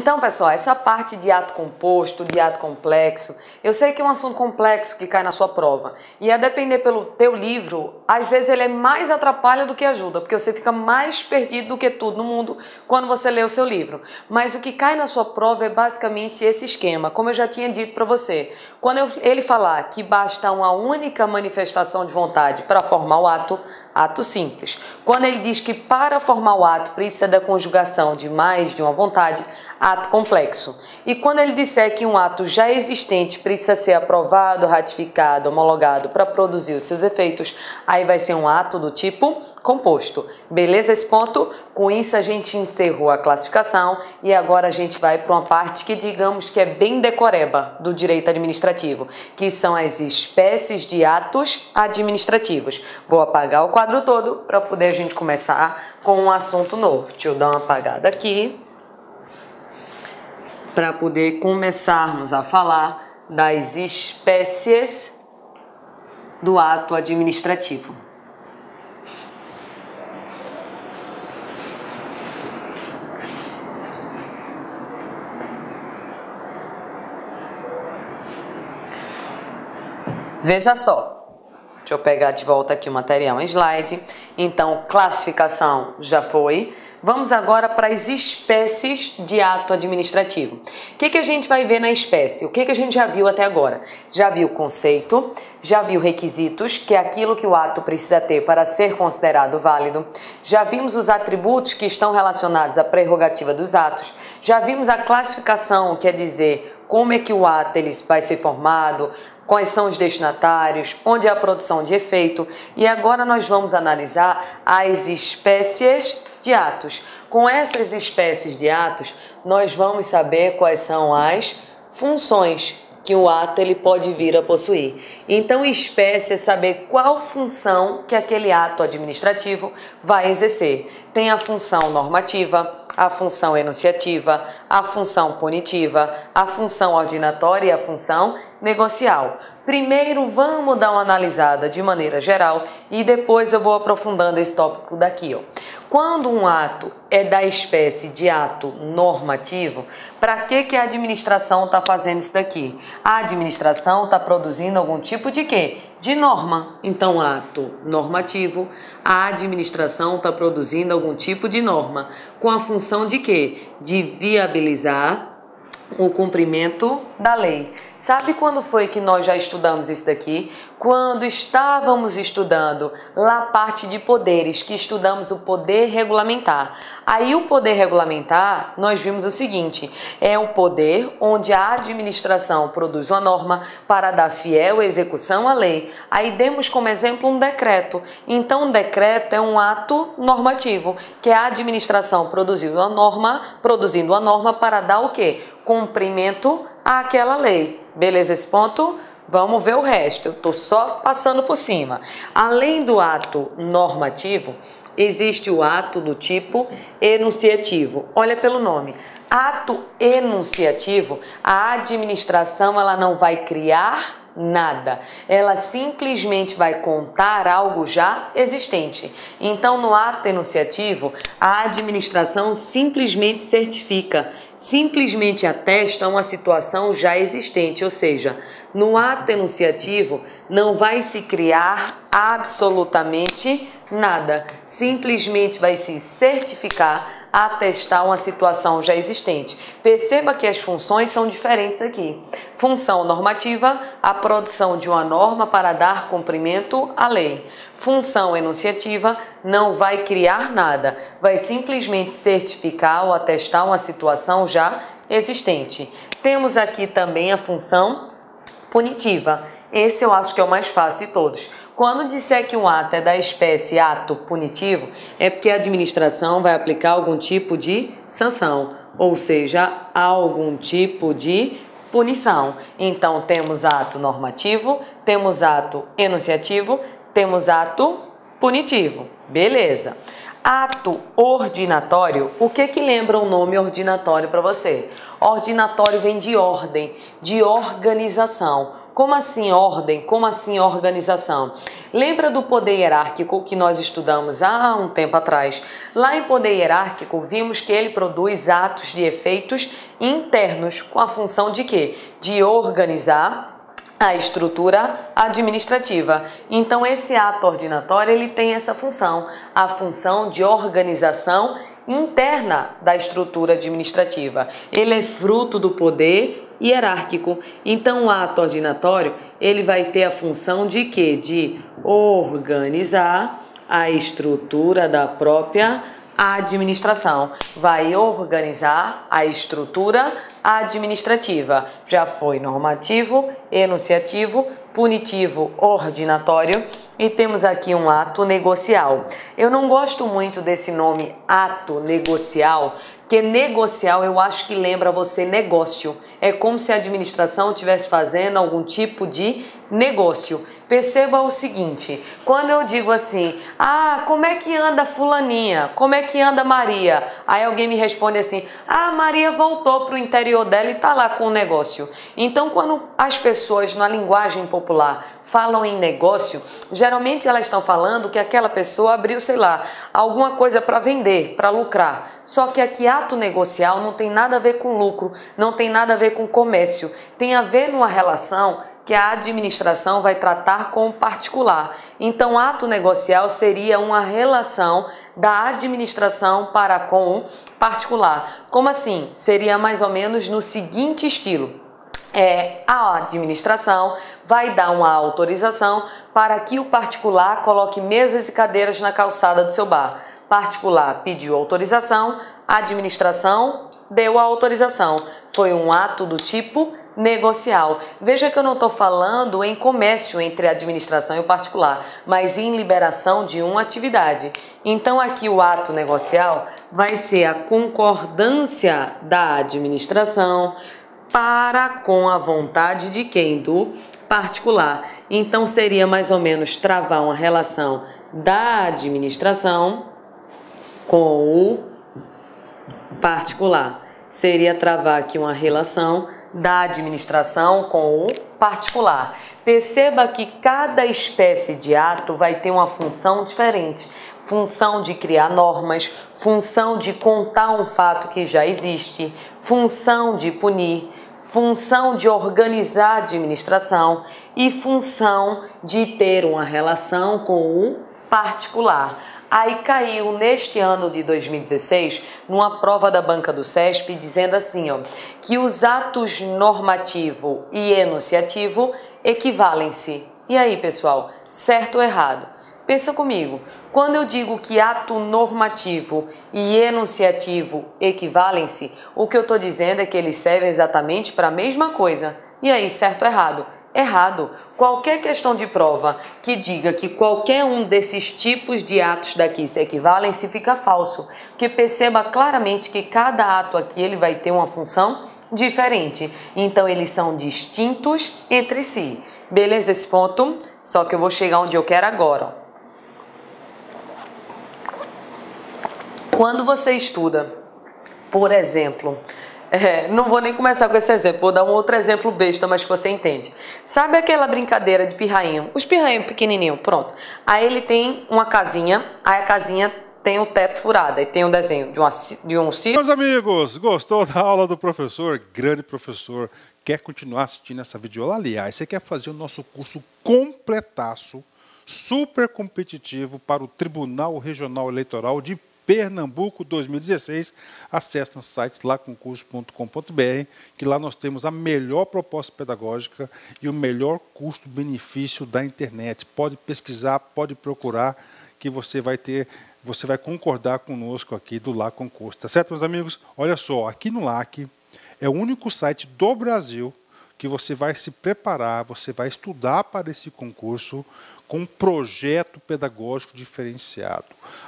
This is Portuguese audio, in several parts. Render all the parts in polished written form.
Então, pessoal, essa parte de ato composto, de ato complexo, eu sei que é um assunto complexo que cai na sua prova. E a depender pelo teu livro, às vezes ele é mais atrapalha do que ajuda, porque você fica mais perdido do que tudo no mundo quando você lê o seu livro. Mas o que cai na sua prova é basicamente esse esquema, como eu já tinha dito para você. Quando ele falar que basta uma única manifestação de vontade para formar o ato, ato simples. Quando ele diz que para formar o ato precisa da conjugação de mais de uma vontade, ato complexo. E quando ele disser que um ato já existente precisa ser aprovado, ratificado, homologado para produzir os seus efeitos, aí vai ser um ato do tipo composto. Beleza esse ponto? Com isso a gente encerrou a classificação e agora a gente vai para uma parte que digamos que é bem decoreba do direito administrativo, que são as espécies de atos administrativos. Vou apagar o quadro todo para poder a gente começar com um assunto novo. Deixa eu dar uma apagada aqui, para poder começarmos a falar das espécies do ato administrativo. Veja só, deixa eu pegar de volta aqui o material em slide. Então, classificação já foi. Vamos agora para as espécies de ato administrativo. O que a gente vai ver na espécie? O que a gente já viu até agora? Já viu o conceito, já viu requisitos, que é aquilo que o ato precisa ter para ser considerado válido. Já vimos os atributos que estão relacionados à prerrogativa dos atos. Já vimos a classificação, quer dizer, como é que o ato ele vai ser formado, quais são os destinatários, onde é a produção de efeito. E agora nós vamos analisar as espécies de atos. Com essas espécies de atos, nós vamos saber quais são as funções que o ato ele pode vir a possuir. Então, espécie é saber qual função que aquele ato administrativo vai exercer. Tem a função normativa, a função enunciativa, a função punitiva, a função ordinatória e a função negocial. Primeiro vamos dar uma analisada de maneira geral e depois eu vou aprofundando esse tópico daqui, ó. Quando um ato é da espécie de ato normativo, para que a administração está fazendo isso daqui? A administração está produzindo algum tipo de quê? De norma. Então, ato normativo, a administração está produzindo algum tipo de norma. Com a função de quê? De viabilizar o cumprimento da lei. Sabe quando foi que nós já estudamos isso daqui? Quando estávamos estudando lá a parte de poderes, que estudamos o poder regulamentar. Aí o poder regulamentar, nós vimos o seguinte, é o poder onde a administração produz uma norma para dar fiel execução à lei. Aí demos como exemplo um decreto. Então um decreto é um ato normativo, que a administração produzindo uma norma para dar o quê? Cumprimento àquela lei. Beleza esse ponto? Vamos ver o resto. Eu estou só passando por cima. Além do ato normativo, existe o ato do tipo enunciativo. Olha pelo nome. Ato enunciativo, a administração ela não vai criar nada, ela simplesmente vai contar algo já existente. Então, no ato enunciativo, a administração simplesmente certifica, simplesmente atesta uma situação já existente, ou seja, no ato enunciativo não vai se criar absolutamente nada, simplesmente vai se certificar, atestar uma situação já existente. Perceba que as funções são diferentes aqui. Função normativa, a produção de uma norma para dar cumprimento à lei. Função enunciativa, não vai criar nada, vai simplesmente certificar ou atestar uma situação já existente. Temos aqui também a função punitiva. Esse eu acho que é o mais fácil de todos. Quando disser que um ato é da espécie ato punitivo, é porque a administração vai aplicar algum tipo de sanção, ou seja, algum tipo de punição. Então, temos ato normativo, temos ato enunciativo, temos ato punitivo. Beleza. Ato ordinatório, o que lembra o nome ordinatório para você? Ordinatório vem de ordem, de organização. Como assim ordem? Como assim organização? Lembra do poder hierárquico que nós estudamos há um tempo atrás? Lá em poder hierárquico, vimos que ele produz atos de efeitos internos com a função de quê? De organizar a estrutura administrativa. Então, esse ato ordinatório, ele tem essa função, a função de organização interna da estrutura administrativa. Ele é fruto do poder hierárquico. Então, o ato ordinatório, ele vai ter a função de quê? De organizar a estrutura da própria administração. Vai organizar a estrutura administrativa. Já foi normativo, enunciativo, punitivo, ordinatório e temos aqui um ato negocial. Eu não gosto muito desse nome ato negocial, porque negocial eu acho que lembra você negócio. É como se a administração estivesse fazendo algum tipo de negócio. Perceba o seguinte, quando eu digo assim, como é que anda fulaninha? Como é que anda Maria? Aí alguém me responde assim, Maria voltou para o interior dela e está lá com o negócio. Então, quando as pessoas na linguagem popular falam em negócio, geralmente elas estão falando que aquela pessoa abriu, sei lá, alguma coisa para vender, para lucrar. Só que aqui ato negocial não tem nada a ver com lucro, não tem nada a ver com comércio, tem a ver numa relação que a administração vai tratar com o particular. Então, ato negocial seria uma relação da administração para com o particular. Como assim? Seria mais ou menos no seguinte estilo. A administração vai dar uma autorização para que o particular coloque mesas e cadeiras na calçada do seu bar. Particular pediu autorização, a administração deu a autorização. Foi um ato do tipo negocial. Veja que eu não estou falando em comércio entre a administração e o particular, mas em liberação de uma atividade. Então aqui o ato negocial vai ser a concordância da administração para com a vontade de quem? Do particular. Então seria mais ou menos travar uma relação da administração com o particular. Seria travar aqui uma relação da administração com o particular. Perceba que cada espécie de ato vai ter uma função diferente. Função de criar normas, função de contar um fato que já existe, função de punir, função de organizar a administração e função de ter uma relação com o particular. Aí caiu neste ano de 2016, numa prova da banca do CESP, dizendo assim, que os atos normativo e enunciativo equivalem-se. E aí, pessoal, certo ou errado? Pensa comigo, quando eu digo que ato normativo e enunciativo equivalem-se, o que eu estou dizendo é que eles servem exatamente para a mesma coisa. E aí, certo ou errado? Errado. Qualquer questão de prova que diga que qualquer um desses tipos de atos daqui se equivalem, se fica falso. Porque perceba claramente que cada ato aqui ele vai ter uma função diferente. Então, eles são distintos entre si. Beleza esse ponto? Só que eu vou chegar onde eu quero agora. Quando você estuda, por exemplo... não vou nem começar com esse exemplo, vou dar um outro exemplo besta, mas que você entende. Sabe aquela brincadeira de pirrainho? Os pirrainhos pequenininhos, pronto. Aí ele tem uma casinha, aí a casinha tem o teto furado, aí tem um desenho de um círculo. Meus amigos, gostou da aula do professor? Grande professor, quer continuar assistindo essa videoaula? Aliás, você quer fazer o nosso curso completaço, super competitivo para o Tribunal Regional Eleitoral de Pernambuco 2016, acesse no site laconcurso.com.br, que lá nós temos a melhor proposta pedagógica e o melhor custo-benefício da internet. Pode pesquisar, pode procurar, que você vai concordar conosco aqui do LAC Concurso. Tá certo, meus amigos? Olha só, aqui no LAC é o único site do Brasil que você vai se preparar, você vai estudar para esse concurso com um projeto pedagógico diferenciado.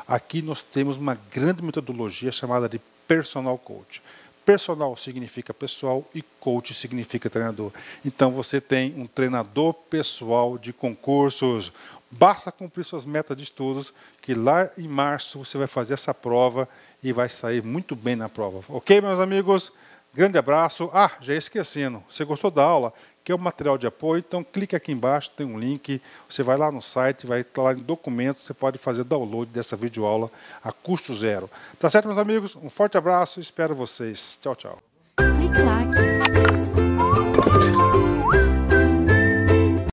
Aqui nós temos uma grande metodologia chamada de Personal Coach. Personal significa pessoal e coach significa treinador. Então você tem um treinador pessoal de concursos. Basta cumprir suas metas de estudos, que lá em março você vai fazer essa prova e vai sair muito bem na prova. Ok, meus amigos? Grande abraço. Ah, já ia esquecendo. Você gostou da aula? Quer o material de apoio? Então clique aqui embaixo, tem um link. Você vai lá no site, vai estar lá em documentos, você pode fazer download dessa videoaula a custo zero. Tá certo, meus amigos? Um forte abraço, espero vocês. Tchau, tchau. Clique lá